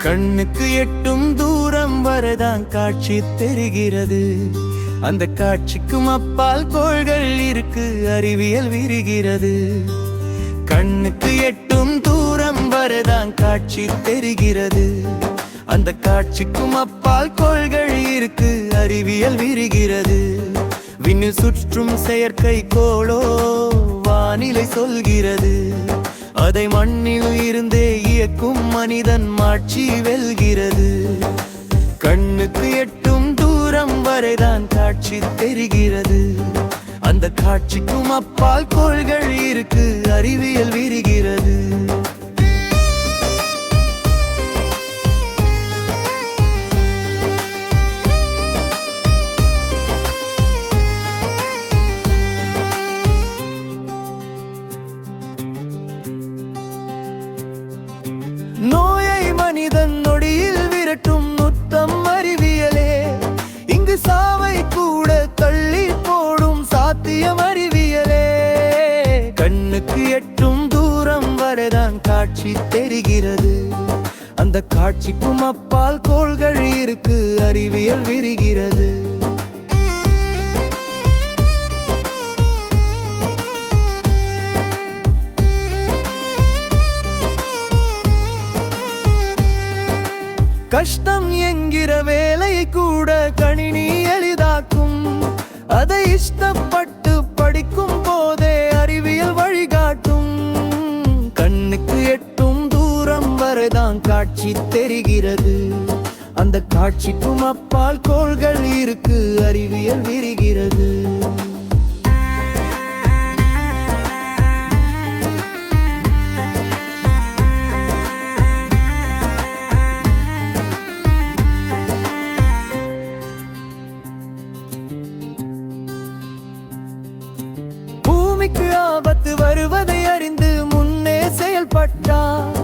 கண்ணுக்கு எட்டும் தூரம் வரதான் காட்சி தெரிகிறது. அந்த காட்சிக்கும் அப்பால் கோள்கள் இருக்கு, அறிவியல் விரிகிறது. கண்ணுக்கு எட்டும் தூரம் வரதான் காட்சி தெரிகிறது. அந்த காட்சிக்கும் அப்பால் கோள்கள் இருக்கு, அறிவியல் விரிகிறது. விண்ணில் சுற்றும் செயற்கை கோளோ வானிலை சொல்கிறது. அதை மண்ணில் இருந்தே இயக்கும் மனிதன் மாட்சி வெல்கிறது. கண்ணுக்கு எட்டும் தூரம் வரைதான் காட்சி தெரிகிறது. அந்த காட்சிக்கும் அப்பால் கோள்கள் இருக்கு, அறிவியல் விரிகிறது. நோயை மனிதன் நொடியில் விரட்டும் நுட்பம் அறிவியலே. இங்கு சாவை கூட தள்ளி போடும் சாத்தியம் அறிவியலே. கண்ணுக்கு எட்டும் தூரம் வரைதான் காட்சி தெரிகிறது. அந்த காட்சிக்கும் அப்பால் கோள்கள் இருக்கு, அறிவியல் விரிகிறது. கஷ்டம் என்கிற வேலை கூட கணினி எளிதாக்கும். அதை இஷ்டப்பட்டு படிக்கும் போதே அறிவியல் வழிகாட்டும். கண்ணுக்கு எட்டும் தூரம் வரைதான் காட்சி தெரிகிறது. அந்த காட்சிக்கும் அப்பால் கோள்கள் இருக்கு, அறிவியல் விரிகிறது. ஆபத்து வருவதை அறிந்து முன்னே செயல்பட்டார்.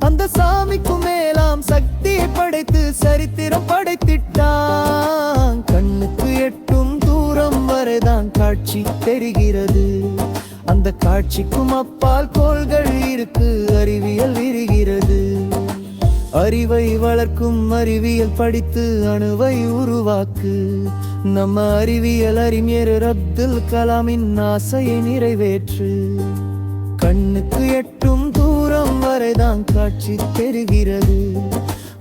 அந்த சாமிக்கும் மேலாம் சக்தியை படைத்து சரித்திரம் படைத்திட்டான். கண்ணுக்கு எட்டும் தூரம் வரைதான் காட்சி தெரிகிறது. அந்த காட்சிக்கும் அப்பால் கோள்கள் இருக்கு, அறிவியல் விரிகிறது. அறிவை வளர்க்கும் அறிவியல் படித்து அணுவை உருவாக்கு. நம்ம அறிவியல் அறிஞர் அப்துல் கலாமின் ஆசையை நிறைவேற்று. கண்ணுக்கு எட்டும் தூரம் வரைதான் காட்சி தெரிகிறது.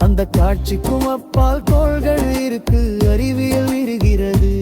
அந்த காட்சிக்கும் அப்பால் கோள்கள் இருக்கு, அறிவியல் விரிகிறது.